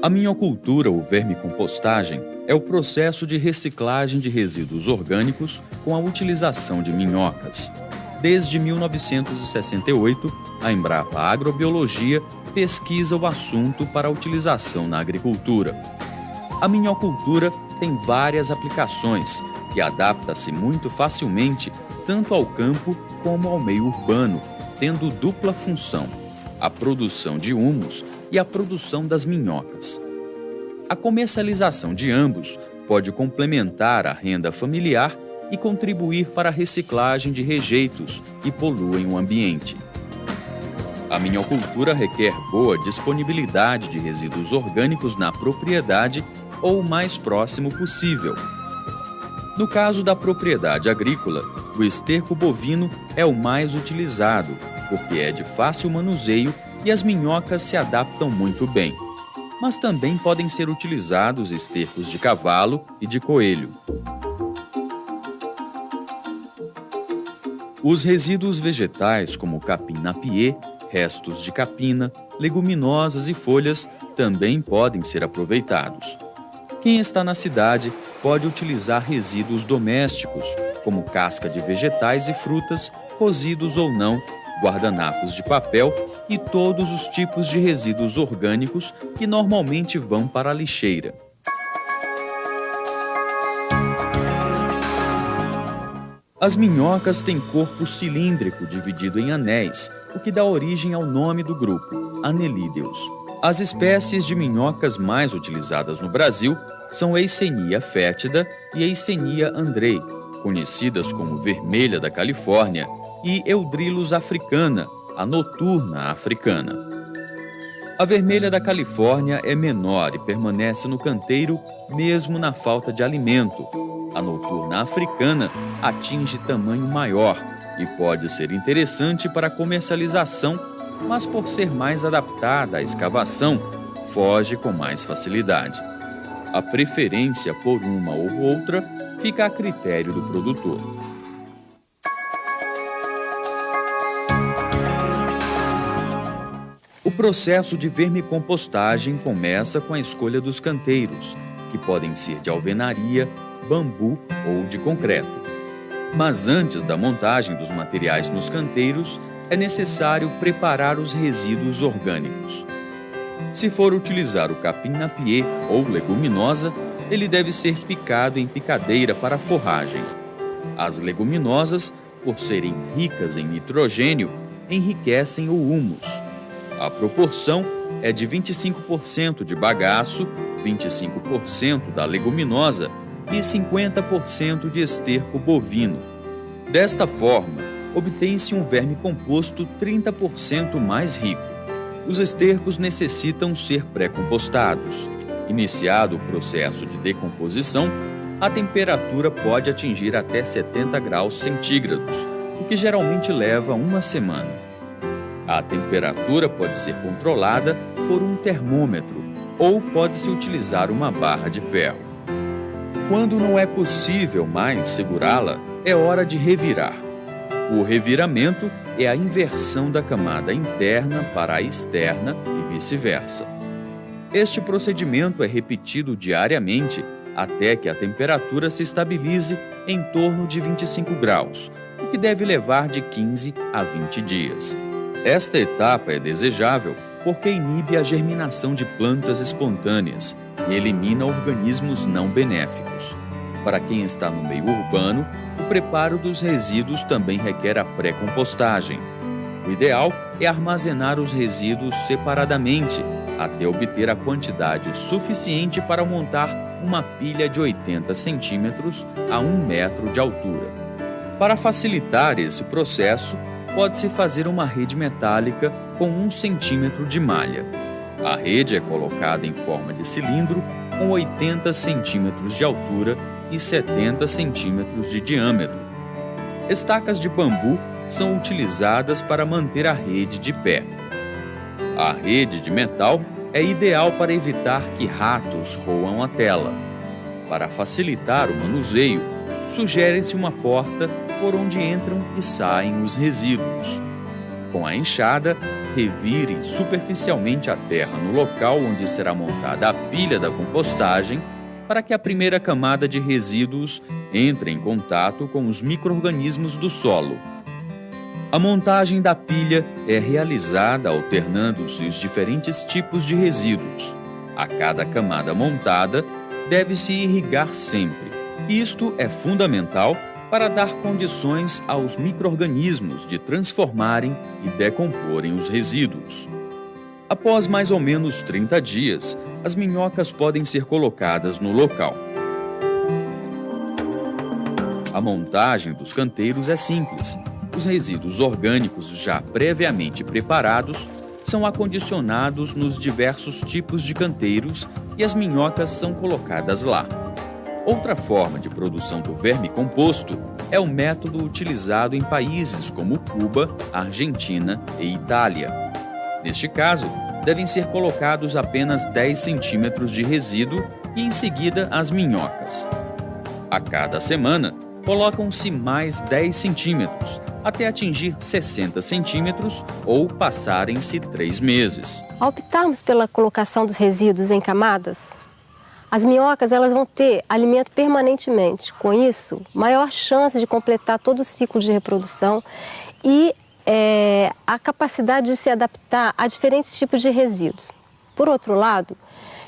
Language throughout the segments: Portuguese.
A minhocultura ou vermicompostagem é o processo de reciclagem de resíduos orgânicos com a utilização de minhocas. Desde 1968, a Embrapa Agrobiologia pesquisa o assunto para a utilização na agricultura. A minhocultura tem várias aplicações e adapta-se muito facilmente tanto ao campo como ao meio urbano, tendo dupla função: a produção de humus e a produção das minhocas. A comercialização de ambos pode complementar a renda familiar e contribuir para a reciclagem de rejeitos que poluem o ambiente. A minhocultura requer boa disponibilidade de resíduos orgânicos na propriedade ou o mais próximo possível. No caso da propriedade agrícola, o esterco bovino é o mais utilizado, porque é de fácil manuseio e as minhocas se adaptam muito bem. Mas também podem ser utilizados estercos de cavalo e de coelho. Os resíduos vegetais, como capim-napier, restos de capina, leguminosas e folhas, também podem ser aproveitados. Quem está na cidade pode utilizar resíduos domésticos, como casca de vegetais e frutas, cozidos ou não, guardanapos de papel e todos os tipos de resíduos orgânicos que normalmente vão para a lixeira. As minhocas têm corpo cilíndrico dividido em anéis, o que dá origem ao nome do grupo, Annelideus. As espécies de minhocas mais utilizadas no Brasil são Eisenia fétida e Eisenia andrei, conhecidas como vermelha da Califórnia, e Eudrilus africana, a noturna africana. A vermelha da Califórnia é menor e permanece no canteiro mesmo na falta de alimento. A noturna africana atinge tamanho maior e pode ser interessante para comercialização, mas por ser mais adaptada à escavação, foge com mais facilidade. A preferência por uma ou outra fica a critério do produtor. O processo de vermicompostagem começa com a escolha dos canteiros, que podem ser de alvenaria, bambu ou de concreto. Mas antes da montagem dos materiais nos canteiros, é necessário preparar os resíduos orgânicos. Se for utilizar o capim-napier ou leguminosa, ele deve ser picado em picadeira para forragem. As leguminosas, por serem ricas em nitrogênio, enriquecem o humus. A proporção é de 25% de bagaço, 25% da leguminosa e 50% de esterco bovino. Desta forma, obtém-se um verme composto 30% mais rico. Os estercos necessitam ser pré-compostados. Iniciado o processo de decomposição, a temperatura pode atingir até 70 graus centígrados, o que geralmente leva uma semana. A temperatura pode ser controlada por um termômetro ou pode-se utilizar uma barra de ferro. Quando não é possível mais segurá-la, é hora de revirar. O reviramento é a inversão da camada interna para a externa e vice-versa. Este procedimento é repetido diariamente até que a temperatura se estabilize em torno de 25 graus, o que deve levar de 15 a 20 dias. Esta etapa é desejável porque inibe a germinação de plantas espontâneas e elimina organismos não benéficos. Para quem está no meio urbano, o preparo dos resíduos também requer a pré-compostagem. O ideal é armazenar os resíduos separadamente, até obter a quantidade suficiente para montar uma pilha de 80 centímetros a 1 metro de altura. Para facilitar esse processo, pode-se fazer uma rede metálica com 1 centímetro de malha. A rede é colocada em forma de cilindro com 80 centímetros de altura e 70 centímetros de diâmetro. Estacas de bambu são utilizadas para manter a rede de pé. A rede de metal é ideal para evitar que ratos roam a tela. Para facilitar o manuseio, sugere-se uma porta por onde entram e saem os resíduos. Com a enxada, revire superficialmente a terra no local onde será montada a pilha da compostagem para que a primeira camada de resíduos entre em contato com os micro-organismos do solo. A montagem da pilha é realizada alternando-se os diferentes tipos de resíduos. A cada camada montada, deve-se irrigar sempre. Isto é fundamental para dar condições aos micro-organismos de transformarem e decomporem os resíduos. Após mais ou menos 30 dias, as minhocas podem ser colocadas no local. A montagem dos canteiros é simples. Os resíduos orgânicos já previamente preparados são acondicionados nos diversos tipos de canteiros e as minhocas são colocadas lá. Outra forma de produção do vermicomposto é o método utilizado em países como Cuba, Argentina e Itália. Neste caso, devem ser colocados apenas 10 centímetros de resíduo e em seguida as minhocas. A cada semana, colocam-se mais 10 centímetros, até atingir 60 centímetros ou passarem-se 3 meses. Ao optarmos pela colocação dos resíduos em camadas, as minhocas elas vão ter alimento permanentemente. Com isso, maior chance de completar todo o ciclo de reprodução e a capacidade de se adaptar a diferentes tipos de resíduos. Por outro lado,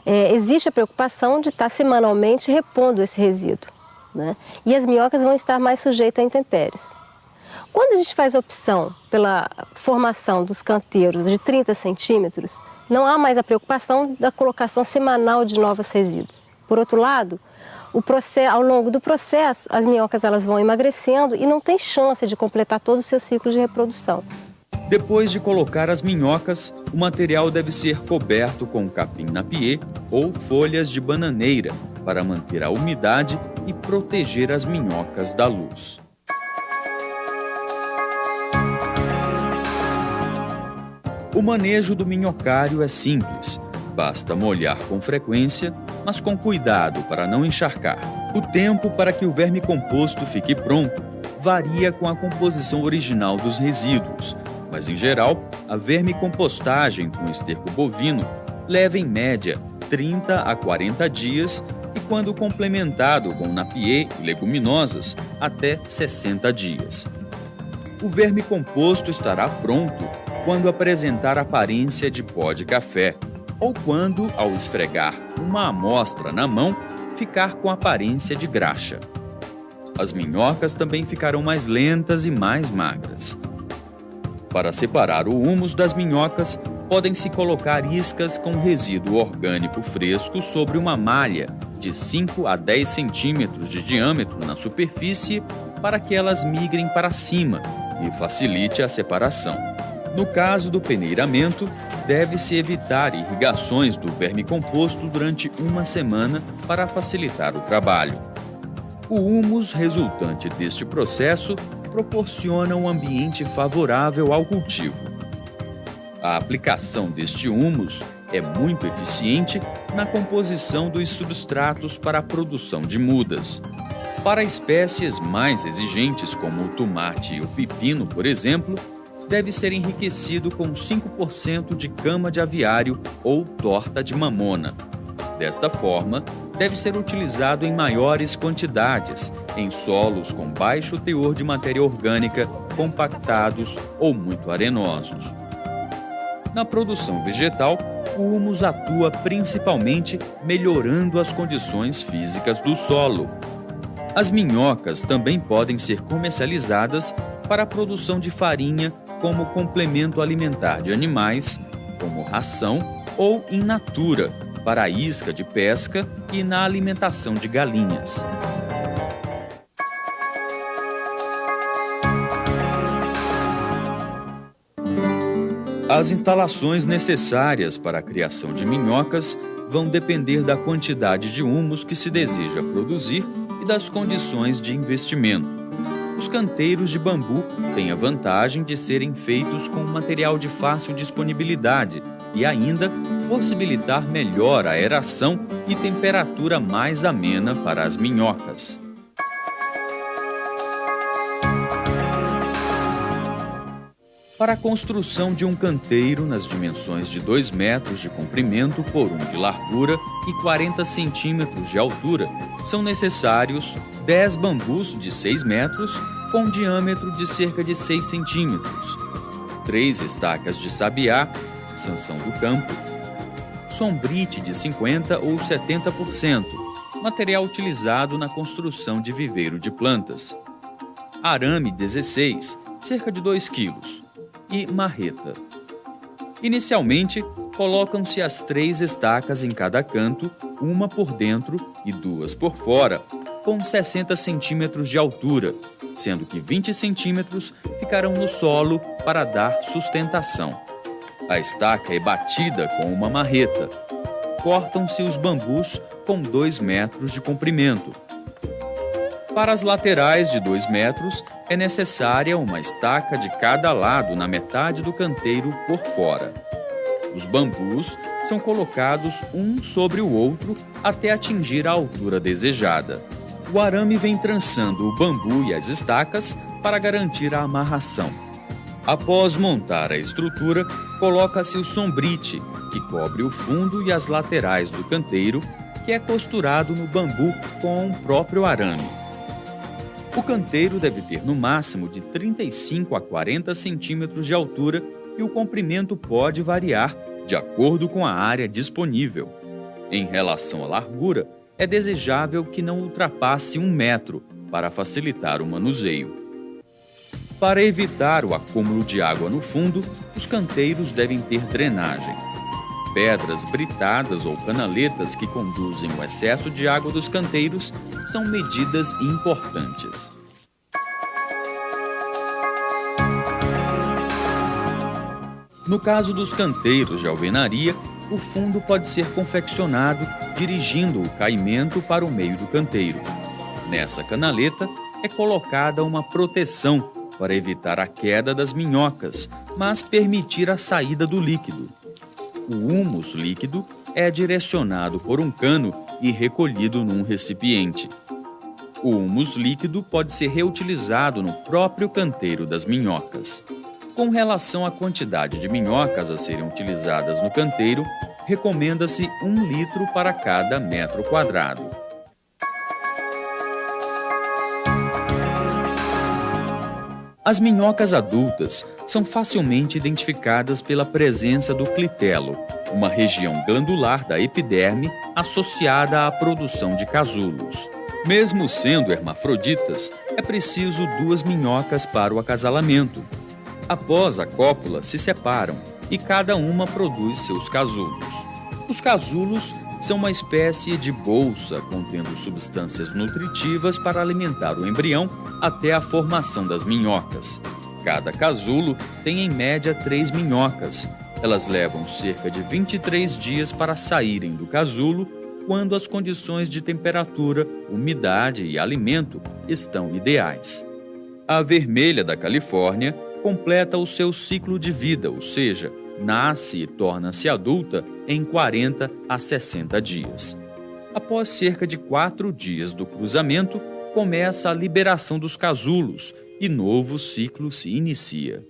existe a preocupação de estar semanalmente repondo esse resíduo, né? E as minhocas vão estar mais sujeitas a intempéries. Quando a gente faz a opção pela formação dos canteiros de 30 centímetros, não há mais a preocupação da colocação semanal de novos resíduos. Por outro lado, ao longo do processo, as minhocas elas vão emagrecendo e não tem chance de completar todo o seu ciclo de reprodução. Depois de colocar as minhocas, o material deve ser coberto com capim-napier ou folhas de bananeira para manter a umidade e proteger as minhocas da luz. O manejo do minhocário é simples. Basta molhar com frequência, mas com cuidado para não encharcar. O tempo para que o vermicomposto fique pronto varia com a composição original dos resíduos, mas em geral, a vermicompostagem com esterco bovino leva em média 30 a 40 dias e, quando complementado com napier e leguminosas, até 60 dias. O vermicomposto estará pronto quando apresentar aparência de pó de café ou quando, ao esfregar uma amostra na mão, ficar com aparência de graxa. As minhocas também ficarão mais lentas e mais magras. Para separar o humus das minhocas, podem-se colocar iscas com resíduo orgânico fresco sobre uma malha de 5 a 10 centímetros de diâmetro na superfície para que elas migrem para cima e facilite a separação. No caso do peneiramento, deve-se evitar irrigações do vermicomposto durante uma semana para facilitar o trabalho. O humus resultante deste processo proporciona um ambiente favorável ao cultivo. A aplicação deste humus é muito eficiente na composição dos substratos para a produção de mudas. Para espécies mais exigentes, como o tomate e o pepino, por exemplo, deve ser enriquecido com 5% de cama de aviário ou torta de mamona. Desta forma, deve ser utilizado em maiores quantidades, em solos com baixo teor de matéria orgânica, compactados ou muito arenosos. Na produção vegetal, o humus atua principalmente melhorando as condições físicas do solo. As minhocas também podem ser comercializadas para a produção de farinha como complemento alimentar de animais, como ração ou in natura, para a isca de pesca e na alimentação de galinhas. As instalações necessárias para a criação de minhocas vão depender da quantidade de humus que se deseja produzir e das condições de investimento. Os canteiros de bambu têm a vantagem de serem feitos com material de fácil disponibilidade e ainda possibilitar melhor a aeração e temperatura mais amena para as minhocas. Para a construção de um canteiro nas dimensões de 2 metros de comprimento por 1 de largura e 40 centímetros de altura, são necessários 10 bambus de 6 metros com um diâmetro de cerca de 6 centímetros, 3 estacas de sabiá, sanção do campo, sombrite de 50% ou 70%, material utilizado na construção de viveiro de plantas, arame 16, cerca de 2 quilos, e marreta. Inicialmente, colocam-se as 3 estacas em cada canto, uma por dentro e 2 por fora, com 60 centímetros de altura, sendo que 20 centímetros ficarão no solo para dar sustentação. A estaca é batida com uma marreta. Cortam-se os bambus com 2 metros de comprimento. Para as laterais de 2 metros, é necessária uma estaca de cada lado na metade do canteiro por fora. Os bambus são colocados um sobre o outro até atingir a altura desejada. O arame vem trançando o bambu e as estacas para garantir a amarração. Após montar a estrutura, coloca-se o sombrite, que cobre o fundo e as laterais do canteiro, que é costurado no bambu com o próprio arame. O canteiro deve ter no máximo de 35 a 40 centímetros de altura e o comprimento pode variar de acordo com a área disponível. Em relação à largura, é desejável que não ultrapasse 1 metro para facilitar o manuseio. Para evitar o acúmulo de água no fundo, os canteiros devem ter drenagem. Pedras britadas ou canaletas que conduzem o excesso de água dos canteiros são medidas importantes. No caso dos canteiros de alvenaria, o fundo pode ser confeccionado dirigindo o caimento para o meio do canteiro. Nessa canaleta é colocada uma proteção para evitar a queda das minhocas, mas permitir a saída do líquido. O húmus líquido é direcionado por um cano e recolhido num recipiente. O húmus líquido pode ser reutilizado no próprio canteiro das minhocas. Com relação à quantidade de minhocas a serem utilizadas no canteiro, recomenda-se 1 litro para cada metro quadrado. As minhocas adultas são facilmente identificadas pela presença do clitelo, uma região glandular da epiderme associada à produção de casulos. Mesmo sendo hermafroditas, é preciso 2 minhocas para o acasalamento. Após a cópula, se separam e cada uma produz seus casulos. Os casulos são uma espécie de bolsa contendo substâncias nutritivas para alimentar o embrião até a formação das minhocas. Cada casulo tem em média 3 minhocas. Elas levam cerca de 23 dias para saírem do casulo quando as condições de temperatura, umidade e alimento estão ideais. A vermelha da Califórnia completa o seu ciclo de vida, ou seja, nasce e torna-se adulta em 40 a 60 dias. Após cerca de 4 dias do cruzamento, começa a liberação dos casulos e novo ciclo se inicia.